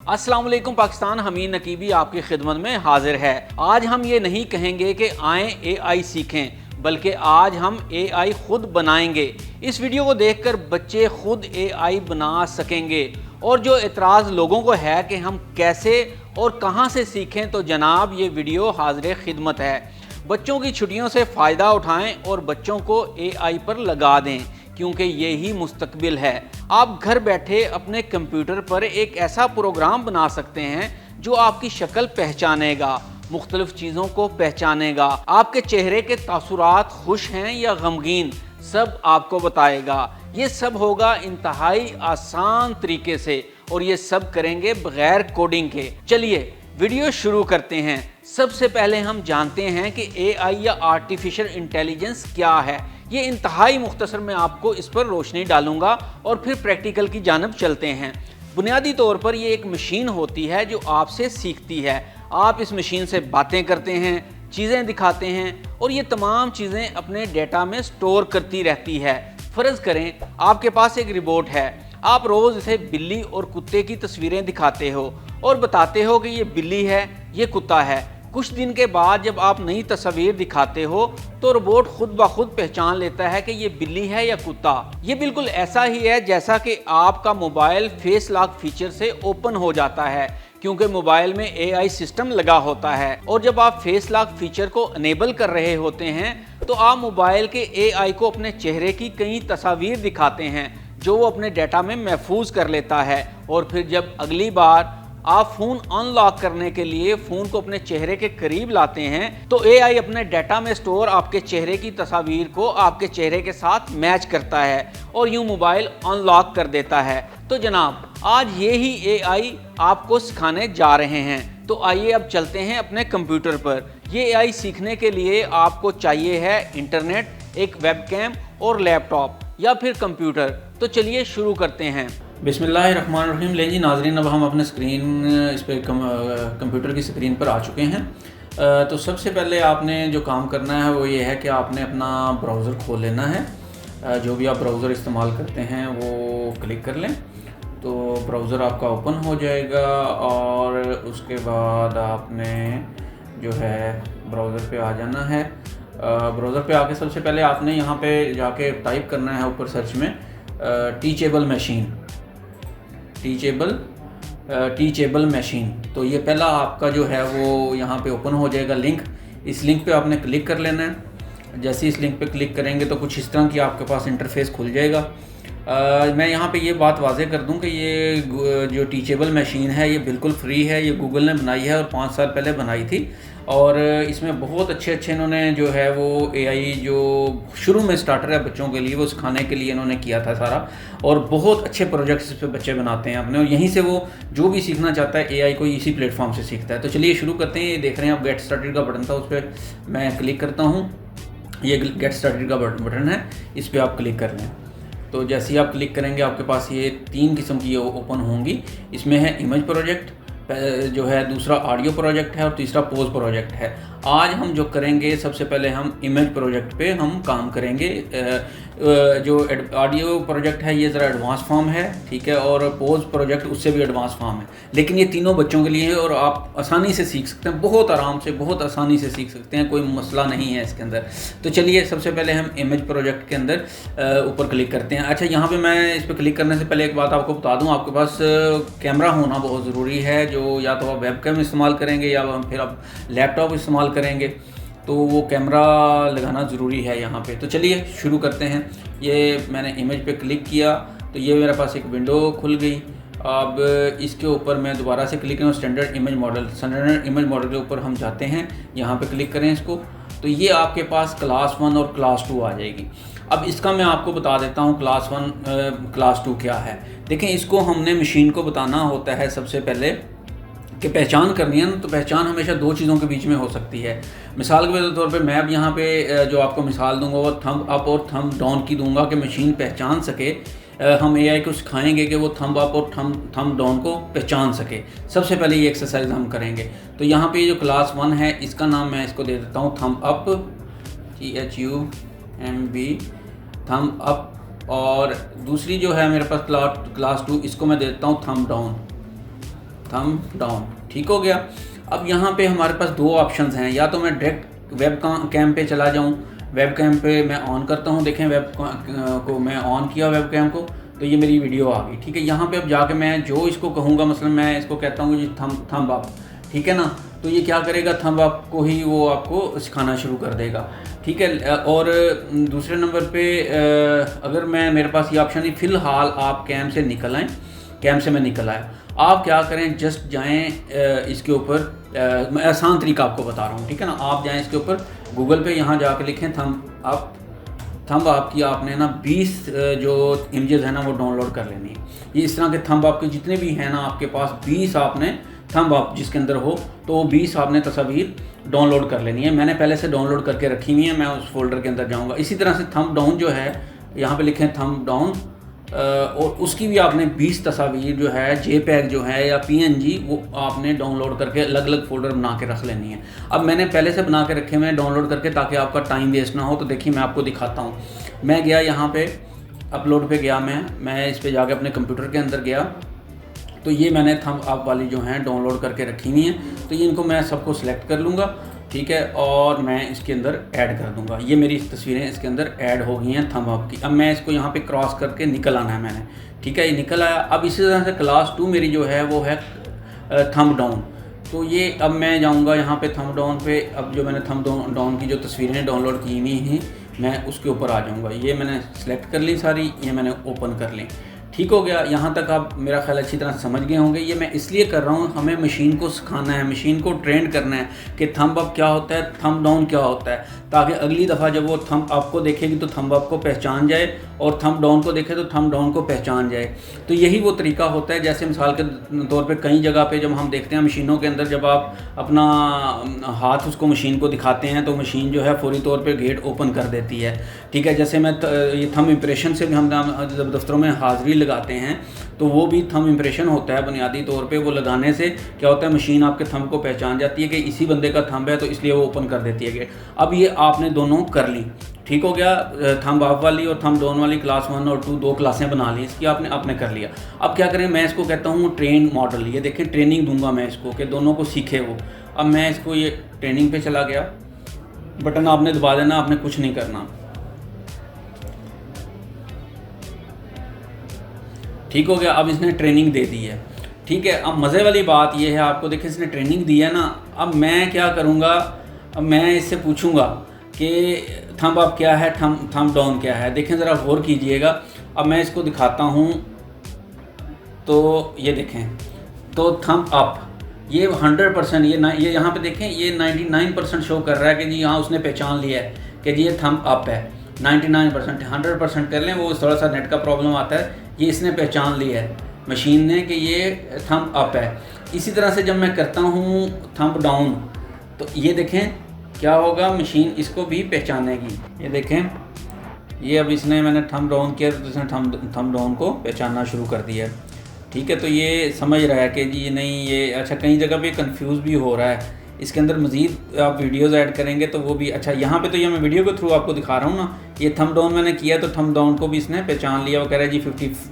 अस्सलाम वालेकुम पाकिस्तान, हमीद नकीबी आपकी खिदमत में हाजिर है। आज हम ये नहीं कहेंगे कि आएँ AI सीखें, बल्कि आज हम AI खुद बनाएंगे। इस वीडियो को देखकर बच्चे खुद AI बना सकेंगे। और जो एतराज़ लोगों को है कि हम कैसे और कहां से सीखें, तो जनाब ये वीडियो हाजिर खिदमत है। बच्चों की छुट्टियों से फ़ायदा उठाएं और बच्चों को AI पर लगा दें, क्योंकि यही मुस्तकबिल है। आप घर बैठे अपने कंप्यूटर पर एक ऐसा प्रोग्राम बना सकते हैं जो आपकी शक्ल पहचानेगा, मुख्तलिफ चीज़ों को पहचानेगा, आपके चेहरे के तासुरात खुश हैं या गमगीन सब आपको बताएगा। ये सब होगा इंतहाई आसान तरीके से और ये सब करेंगे बगैर कोडिंग के। चलिए वीडियो शुरू करते हैं। सबसे पहले हम जानते हैं कि AI या आर्टिफिशियल इंटेलिजेंस क्या है। ये इंतहाई मुख्तसर में आपको इस पर रोशनी डालूंगा और फिर प्रैक्टिकल की जानब चलते हैं। बुनियादी तौर पर ये एक मशीन होती है जो आपसे सीखती है। आप इस मशीन से बातें करते हैं, चीज़ें दिखाते हैं और ये तमाम चीज़ें अपने डेटा में स्टोर करती रहती है। फ़र्ज़ करें आपके पास एक रिबोट है, आप रोज़ इसे बिल्ली और कुत्ते की तस्वीरें दिखाते हो और बताते हो कि ये बिल्ली है, ये कुत्ता है। कुछ दिन के बाद जब आप नई तस्वीर दिखाते हो तो रोबोट खुद ब खुद पहचान लेता है कि ये बिल्ली है या कुत्ता। ये बिल्कुल ऐसा ही है जैसा कि आपका मोबाइल फेस लॉक फीचर से ओपन हो जाता है, क्योंकि मोबाइल में AI सिस्टम लगा होता है। और जब आप फेस लॉक फीचर को अनेबल कर रहे होते हैं तो आप मोबाइल के AI को अपने चेहरे की कई तस्वीर दिखाते हैं जो वो अपने डाटा में महफूज कर लेता है। और फिर जब अगली बार आप फ़ोन अनलॉक करने के लिए फ़ोन को अपने चेहरे के करीब लाते हैं तो AI अपने डाटा में स्टोर आपके चेहरे की तस्वीर को आपके चेहरे के साथ मैच करता है और यूं मोबाइल अनलॉक कर देता है। तो जनाब आज ये ही AI आपको सिखाने जा रहे हैं। तो आइए अब चलते हैं अपने कंप्यूटर पर। ये AI सीखने के लिए आपको चाहिए है इंटरनेट, एक वेबकैम और लैपटॉप या फिर कंप्यूटर। तो चलिए शुरू करते हैं। बिस्मिल्लाहिर्रहमानिर्रहीम। लें जी नाज़रीन, अब हम अपने स्क्रीन इस पर कंप्यूटर की स्क्रीन पर आ चुके हैं। तो सबसे पहले आपने जो काम करना है वो ये है कि आपने अपना ब्राउज़र खोल लेना है। जो भी आप ब्राउज़र इस्तेमाल करते हैं वो क्लिक कर लें तो ब्राउज़र आपका ओपन हो जाएगा। और उसके बाद आपने जो है ब्राउज़र पे आ जाना है। ब्राउज़र पे आके सबसे पहले आपने यहाँ पे जाके टाइप करना है ऊपर सर्च में टीचेबल मशीन। तो ये पहला आपका जो है वो यहाँ पे ओपन हो जाएगा लिंक। इस लिंक पे आपने क्लिक कर लेना है। जैसे इस लिंक पे क्लिक करेंगे तो कुछ इस तरह की आपके पास इंटरफेस खुल जाएगा। मैं यहाँ पे ये बात वाज़े कर दूँ कि ये जो टीचेबल मशीन है ये बिल्कुल फ्री है। ये गूगल ने बनाई है और 5 साल पहले बनाई थी। और इसमें बहुत अच्छे इन्होंने जो है वो AI जो शुरू में स्टार्टर है बच्चों के लिए वो सिखाने के लिए इन्होंने किया था सारा। और बहुत अच्छे प्रोजेक्ट्स इस पर बच्चे बनाते हैं अपने, और यहीं से वो जो भी सीखना चाहता है AI को इसी प्लेटफॉर्म से सीखता है। तो चलिए शुरू करते हैं। ये देख रहे हैं आप गेट स्टार्टेड का बटन था, उस पर मैं क्लिक करता हूँ। ये गेट स्टार्टेड का बटन है, इस पर आप क्लिक कर लें। तो जैसे ही आप क्लिक करेंगे आपके पास ये 3 किस्म की ओपन होंगी। इसमें है इमेज प्रोजेक्ट जो है, दूसरा ऑडियो प्रोजेक्ट है और तीसरा पोज प्रोजेक्ट है। आज हम जो करेंगे सबसे पहले हम इमेज प्रोजेक्ट पे हम काम करेंगे। जो ऑडियो प्रोजेक्ट है ये ज़रा एडवांस फॉर्म है, ठीक है, और पोज प्रोजेक्ट उससे भी एडवांस फॉर्म है। लेकिन ये तीनों बच्चों के लिए है और आप आसानी से सीख सकते हैं, बहुत आराम से, बहुत आसानी से सीख सकते हैं, कोई मसला नहीं है इसके अंदर। तो चलिए सबसे पहले हम इमेज प्रोजेक्ट के अंदर ऊपर क्लिक करते हैं। अच्छा, यहाँ पर मैं इस पर क्लिक करने से पहले एक बात आपको बता दूँ, आपके पास कैमरा होना बहुत ज़रूरी है। जो या तो आप वेबकैम इस्तेमाल करेंगे या फिर आप लैपटॉप इस्तेमाल करेंगे तो वो कैमरा लगाना ज़रूरी है यहाँ पे। तो चलिए शुरू करते हैं। ये मैंने इमेज पे क्लिक किया तो ये मेरे पास एक विंडो खुल गई। अब इसके ऊपर मैं दोबारा से क्लिक करूँ स्टैंडर्ड इमेज मॉडल के ऊपर हम जाते हैं। यहाँ पे क्लिक करें इसको तो ये आपके पास क्लास 1 और क्लास 2 आ जाएगी। अब इसका मैं आपको बता देता हूँ क्लास 1 क्लास 2 क्या है। देखें, इसको हमने मशीन को बताना होता है सबसे पहले कि पहचान करनी है ना, तो पहचान हमेशा 2 चीज़ों के बीच में हो सकती है। मिसाल के तौर पे मैं अब यहाँ पे जो आपको मिसाल दूंगा वो थंब अप और थंब डाउन की दूंगा कि मशीन पहचान सके। हम AI को सिखाएंगे कि वो थंब अप और थंब डाउन को पहचान सके। सबसे पहले ये एक्सरसाइज हम करेंगे। तो यहाँ पे जो क्लास 1 है इसका नाम मैं इसको दे देता हूँ thumb up, THUMB, thumb up. और दूसरी जो है मेरे पास क्लास 2, इसको मैं दे देता हूँ थंब डाउन। थम डाउन, ठीक हो गया। अब यहाँ पे हमारे पास दो ऑप्शंस हैं, या तो मैं डायरेक्ट वेब कैम पे चला जाऊँ, वेब कैम पे मैं ऑन करता हूँ, देखें वेब को मैं ऑन किया वेब कैम को, तो ये मेरी वीडियो आ गई, ठीक है। यहाँ पे अब जाके मैं जो इसको कहूँगा, मसलन मैं इसको कहता हूँ जी थंब अप, ठीक है ना, तो ये क्या करेगा, थंब अप को ही वो आपको सिखाना शुरू कर देगा, ठीक है। और दूसरे नंबर पे अगर मेरे पास ये ऑप्शन नहीं, फ़िलहाल आप कैम से निकल आएँ, कैम से मैं निकल आया, आप क्या करें, जस्ट जाएं इसके ऊपर, मैं आसान तरीका आपको बता रहा हूँ, ठीक है ना। आप जाएं इसके ऊपर गूगल पे, यहाँ जाकर लिखें थंब अप की आपने ना 20 जो इमेजेस है ना वो डाउनलोड कर लेनी है। ये इस तरह के थंब अप के जितने भी हैं ना आपके पास, 20 आपने थंब अप जिसके अंदर हो, तो वो 20 आपने तस्वीर डाउनलोड कर लेनी है। मैंने पहले से डाउनलोड करके रखी हुई है, मैं उस फोल्डर के अंदर जाऊँगा। इसी तरह से थंब डाउन जो है, यहाँ पे लिखें थंब डाउन, और उसकी भी आपने 20 तस्वीर जो है, JPEG जो है या PNG, वो आपने डाउनलोड करके अलग अलग फ़ोल्डर बना के रख लेनी है। अब मैंने पहले से बना के रखे हुए हैं डाउनलोड करके, ताकि आपका टाइम वेस्ट ना हो। तो देखिए मैं आपको दिखाता हूँ। मैं गया यहाँ पे अपलोड पे गया, मैं इस पे जाके अपने कंप्यूटर के अंदर गया, तो ये मैंने थंब अप वाली जो हैं डाउनलोड करके रखी हुई हैं। तो ये इनको मैं सबको सिलेक्ट कर लूँगा, ठीक है, और मैं इसके अंदर ऐड कर दूंगा। ये मेरी तस्वीरें इसके अंदर ऐड हो गई हैं थंब अप की। अब मैं इसको यहाँ पे क्रॉस करके निकल आना है मैंने, ठीक है, ये निकल आया। अब इसी तरह से क्लास 2 मेरी जो है वो है थंब डाउन। तो ये अब मैं जाऊँगा यहाँ पे थंब डाउन पे। अब जो मैंने थंब डाउन की जो तस्वीरें डाउनलोड की हुई हैं, मैं उसके ऊपर आ जाऊँगा। ये मैंने सेलेक्ट कर ली सारी, ये मैंने ओपन कर ली, ठीक हो गया। यहाँ तक आप मेरा ख्याल अच्छी तरह समझ गए होंगे। ये मैं इसलिए कर रहा हूँ, हमें मशीन को सिखाना है, मशीन को ट्रेन करना है कि थंब अप क्या होता है, थंब डाउन क्या होता है, ताकि अगली दफ़ा जब वो थंब अप को देखेगी तो थंब अप को पहचान जाए, और थंब डाउन को देखे तो थंब डाउन को पहचान जाए। तो यही वो तरीका होता है। जैसे मिसाल के तौर पे कई जगह पे जब हम देखते हैं मशीनों के अंदर, जब आप अपना हाथ उसको मशीन को दिखाते हैं तो मशीन जो है फौरी तौर पे गेट ओपन कर देती है, ठीक है। जैसे मैं ये थंब इम्प्रेशन से भी हम जब दफ्तरों में हाज़िरी लगाते हैं तो वो भी थंब इम्प्रेशन होता है। बुनियादी तौर पे वो लगाने से क्या होता है, मशीन आपके थंब को पहचान जाती है कि इसी बंदे का थंब है, तो इसलिए वो ओपन कर देती है गेट। अब ये आपने दोनों कर ली, ठीक हो गया। थंब अप वाली और थंब डाउन वाली क्लास 1 और 2 दो क्लासें बना ली इसकी आपने कर लिया। अब क्या करें, मैं इसको कहता हूँ ट्रेन मॉडल। ये देखें ट्रेनिंग दूंगा मैं इसको कि दोनों को सीखे वो। अब मैं इसको ये ट्रेनिंग पे चला गया, बटन आपने दबा देना, आपने कुछ नहीं करना, ठीक हो गया। अब इसने ट्रेनिंग दे दी है, ठीक है। अब मज़े वाली बात ये है, आपको देखें इसने ट्रेनिंग दी है ना। अब मैं क्या करूँगा, अब मैं इससे पूछूंगा कि थंब अप क्या है, थंब डाउन क्या है। देखें ज़रा गौर कीजिएगा। अब मैं इसको दिखाता हूँ, तो ये देखें, तो थंब अप ये 100%, ये यहाँ पे देखें, ये 99% शो कर रहा है कि जी हाँ उसने पहचान लिया है कि जी ये थंब अप है। 99%, 100% कर लें, वो थोड़ा सा नेट का प्रॉब्लम आता है। ये इसने पहचान लिया है मशीन ने कि ये थंब अप है। इसी तरह से जब मैं करता हूँ थंब डाउन, तो ये देखें क्या होगा, मशीन इसको भी पहचानेगी। ये देखें, ये अब मैंने थंब डाउन किया तो इसने थंब डाउन को पहचानना शुरू कर दिया, ठीक है। तो ये समझ रहा है कि जी ये नहीं, ये अच्छा, कई जगह पे कंफ्यूज भी हो रहा है। इसके अंदर मज़ीद आप वीडियोज़ ऐड करेंगे तो वो भी अच्छा। यहाँ पे तो ये मैं वीडियो के थ्रू आपको दिखा रहा हूँ ना। ये थंब डाउन मैंने किया तो थंब डाउन को भी इसने पहचान लिया। वो कह रहा है जी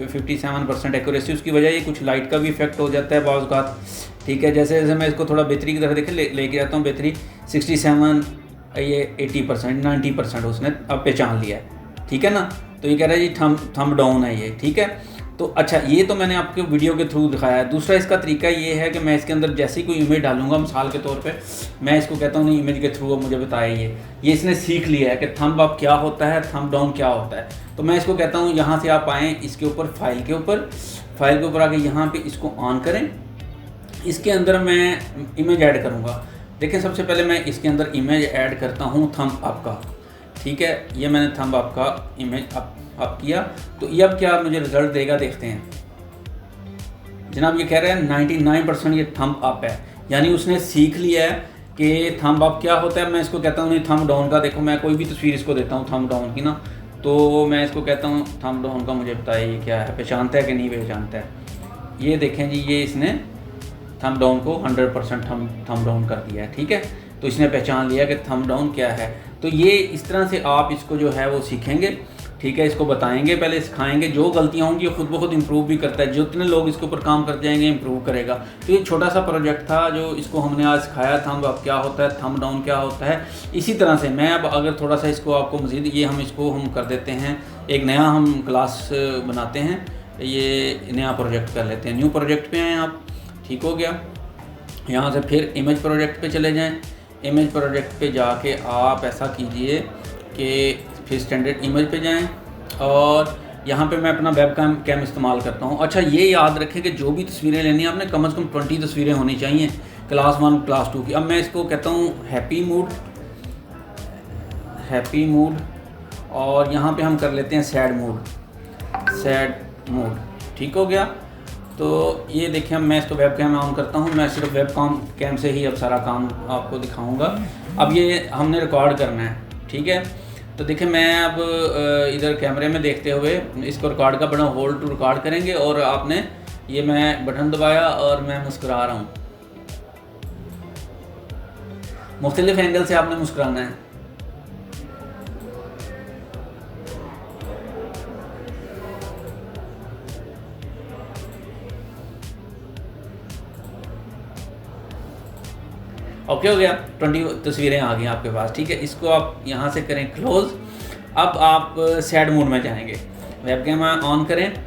57% एक्यूरेसी। उसकी वजह ये कुछ लाइट का भी इफेक्ट हो जाता है बाज़ औक़ात, ठीक है। जैसे जैसे मैं इसको थोड़ा बेहतरी की तरफ देखें लेके जाता हूँ, बेहतरी 67, ये 80%, 90% उसने अब पहचान लिया है, ठीक है ना। तो ये कह रहा है जी थंब डाउन है ये, ठीक है। तो अच्छा, ये तो मैंने आपको वीडियो के थ्रू दिखाया है। दूसरा इसका तरीका ये है कि मैं इसके अंदर जैसे ही कोई इमेज डालूंगा, मिसाल के तौर पे मैं इसको कहता हूँ नहीं, इमेज के थ्रू मुझे बताया ये इसने सीख लिया है कि थंब अप क्या होता है, थंब डाउन क्या होता है। तो मैं इसको कहता हूँ यहाँ से आप आएँ इसके ऊपर, फाइल के ऊपर आके यहाँ पे इसको ऑन करें। इसके अंदर मैं इमेज ऐड करूँगा। देखें, सबसे पहले मैं इसके अंदर इमेज ऐड करता हूँ थंब अप का, ठीक है। ये मैंने थंब अप का इमेज अप किया, तो ये अब क्या मुझे रिजल्ट देगा, देखते हैं जनाब। ये कह रहा है 99% ये थंब अप है, यानी उसने सीख लिया है कि थंब अप क्या होता है। मैं इसको कहता हूँ नहीं थंब डाउन का। देखो मैं कोई भी तस्वीर इसको देता हूँ थंब डाउन की ना, तो मैं इसको कहता हूँ थंब डाउन का मुझे बताइए ये क्या है, पहचानता है कि नहीं पहचानता है। ये देखें जी, ये इसने थंब डाउन को 100% थंब डाउन कर दिया है, ठीक है। तो इसने पहचान लिया कि थंब डाउन क्या है। तो ये इस तरह से आप इसको जो है वो सीखेंगे। ठीक है, इसको बताएंगे, पहले सिखाएंगे, जो गलतियाँ होंगी खुद ब खुद इम्प्रूव भी करता है, जितने लोग इसके ऊपर काम करते जाएंगे इम्प्रूव करेगा। तो ये छोटा सा प्रोजेक्ट था जो इसको हमने आज सिखाया। थंब अप क्या होता है, थंब डाउन क्या होता है। इसी तरह से मैं अब अगर थोड़ा सा इसको आपको मज़ीद ये हम कर देते हैं, एक नया हम क्लास बनाते हैं, ये नया प्रोजेक्ट कर लेते हैं। न्यू प्रोजेक्ट पे आएँ आप, ठीक हो गया। यहाँ से फिर इमेज प्रोजेक्ट पे चले जाएं। इमेज प्रोजेक्ट पे जाके आप ऐसा कीजिए कि फिर स्टैंडर्ड इमेज पे जाएं और यहाँ पे मैं अपना वेब कैम इस्तेमाल करता हूँ। अच्छा, ये याद रखें कि जो भी तस्वीरें लेनी है आपने कम से कम 20 तस्वीरें होनी चाहिए, क्लास 1 क्लास 2 की। अब मैं इसको कहता हूँ हैप्पी मूड और यहाँ पे हम कर लेते हैं सैड मूड, ठीक हो गया। तो ये देखिए, मैं इसको वेब कैम ऑन करता हूँ, मैं सिर्फ वेब कैम से ही अब सारा काम आपको दिखाऊंगा। अब ये हमने रिकॉर्ड करना है, ठीक है। तो देखिए, मैं अब इधर कैमरे में देखते हुए इसको रिकॉर्ड का बटन होल्ड टू रिकॉर्ड करेंगे और आपने ये मैं बटन दबाया और मैं मुस्कुरा रहा हूँ। मुख्तलिफ एंगल से आपने मुस्कुराना है। ओके हो गया, 20 तस्वीरें आ गई आपके पास, ठीक है। इसको आप यहाँ से करें क्लोज। अब आप सैड मोड में जाएंगे, वेब कैम ऑन करें,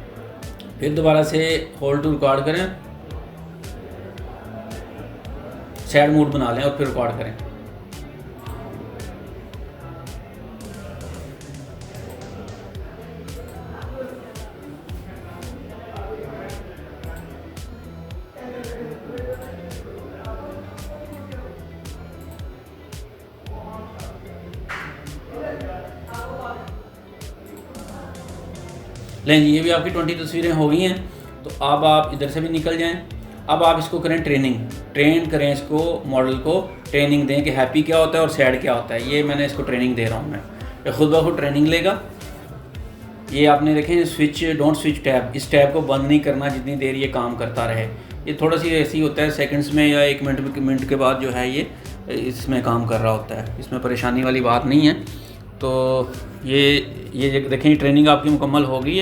फिर दोबारा से होल्ड टू रिकॉर्ड करें, सैड मोड बना लें और फिर रिकॉर्ड करें। लें जी, ये भी आपकी 20 तस्वीरें हो गई हैं। तो अब आप इधर से भी निकल जाएं। अब आप इसको करें ट्रेन करें, इसको मॉडल को ट्रेनिंग दें कि हैप्पी क्या होता है और सैड क्या होता है। ये मैंने इसको ट्रेनिंग दे रहा हूँ मैं, ये खुद ब खुद ट्रेनिंग लेगा। ये आपने देखें डोंट स्विच टैब, इस टैब को बंद नहीं करना जितनी देर ये काम करता रहे। ये थोड़ा सी ऐसे ही होता है, सेकंड्स में या 1 मिनट के बाद जो है ये इसमें काम कर रहा होता है, इसमें परेशानी वाली बात नहीं है। तो ये देखें, ट्रेनिंग आपकी मुकम्मल हो गई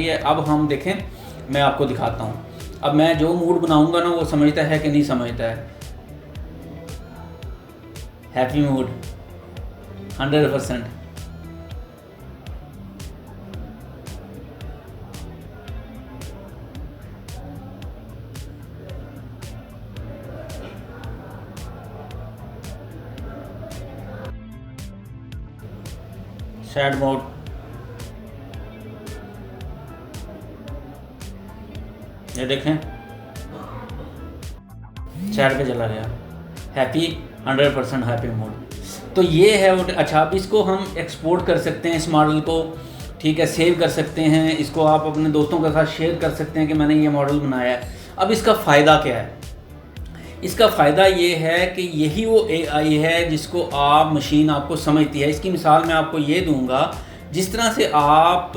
है, अब हम देखें, मैं आपको दिखाता हूँ। अब मैं जो मूड बनाऊंगा ना वो समझता है कि नहीं समझता है। Happy mood 100%। सैड मोड, ये देखें सैड पे चला गया, हैप्पी 100% हैप्पी मोड। तो ये है वो। अच्छा, अब इसको हम एक्सपोर्ट कर सकते हैं इस मॉडल को, ठीक है, सेव कर सकते हैं इसको, आप अपने दोस्तों के साथ शेयर कर सकते हैं कि मैंने ये मॉडल बनाया है। अब इसका फ़ायदा क्या है? इसका फ़ायदा ये है कि यही वो AI है जिसको आप मशीन आपको समझती है। इसकी मिसाल मैं आपको ये दूंगा, जिस तरह से आप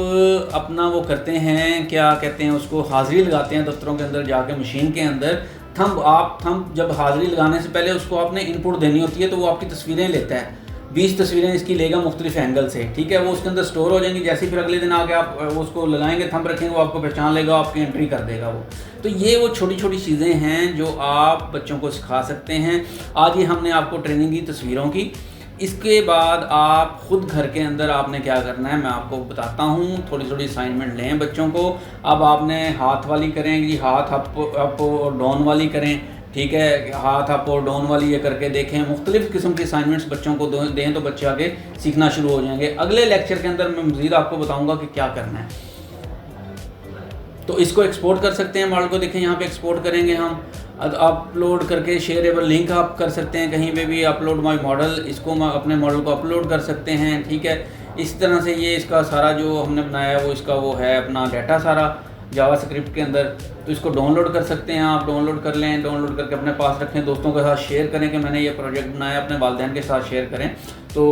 अपना वो करते हैं, क्या कहते हैं उसको, हाज़िरी लगाते हैं दफ्तरों के अंदर जाके मशीन के अंदर। थंब जब हाज़िरी लगाने से पहले उसको आपने इनपुट देनी होती है, तो वो आपकी तस्वीरें लेता है। 20 तस्वीरें इसकी लेगा मुख्तलिफ एंगल से, ठीक है। वो उसके अंदर स्टोर हो जाएंगी। जैसे फिर अगले दिन आके आप उसको लगाएंगे, थंब रखेंगे, वो आपको पहचान लेगा, आपकी एंट्री कर देगा वो। तो ये वो छोटी छोटी चीज़ें हैं जो आप बच्चों को सिखा सकते हैं। आज ये हमने आपको ट्रेनिंग दी तस्वीरों की। इसके बाद आप ख़ुद घर के अंदर आपने क्या करना है मैं आपको बताता हूँ। थोड़ी थोड़ी असाइनमेंट लें बच्चों को। अब आपने हाथ वाली करें जी, हाथ अप और डाउन वाली करें, ठीक है, हाथ अप और डाउन वाली ये करके देखें। मुख्तलिफ़ किस्म की असाइनमेंट्स बच्चों को दें तो बच्चे आगे सीखना शुरू हो जाएंगे। अगले लेक्चर के अंदर मैं मज़ीद आपको बताऊँगा कि क्या करना है। तो इसको एक्सपोर्ट कर सकते हैं मॉडल को, देखें यहाँ पे एक्सपोर्ट करेंगे हम, अपलोड करके शेयरेबल लिंक आप कर सकते हैं कहीं पे भी, अपलोड माय मॉडल, इसको अपने मॉडल को अपलोड कर सकते हैं, ठीक है। इस तरह से ये इसका सारा जो हमने बनाया है वो इसका वो है अपना डाटा सारा जावास्क्रिप्ट के अंदर। तो इसको डाउनलोड कर सकते हैं आप, डाउनलोड कर लें, डाउनलोड करके अपने पास रखें, दोस्तों के साथ शेयर करें कि मैंने ये प्रोजेक्ट बनाया, अपने वालिदैन के साथ शेयर करें। तो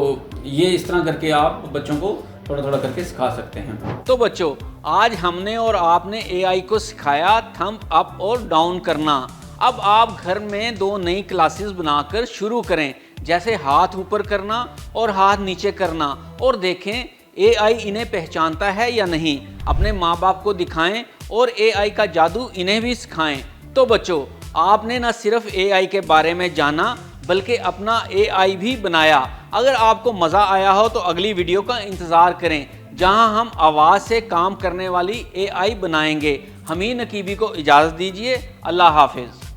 ये इस तरह करके आप बच्चों को थोड़ा थोड़ा करके सिखा सकते हैं। तो बच्चों, आज हमने और आपने AI को सिखाया थंब अप और डाउन करना। अब आप घर में 2 नई क्लासेस बनाकर शुरू करें। जैसे हाथ ऊपर करना और हाथ नीचे करना, और देखें AI इन्हें पहचानता है या नहीं। अपने माँ बाप को दिखाएं और AI का जादू इन्हें भी सिखाएं। तो बच्चों, आपने न सिर्फ AI के बारे में जाना बल्कि अपना AI भी बनाया। अगर आपको मज़ा आया हो तो अगली वीडियो का इंतज़ार करें, जहां हम आवाज़ से काम करने वाली AI बनाएंगे। हमीद नकीबी को इजाज़त दीजिए। अल्लाह हाफिज़।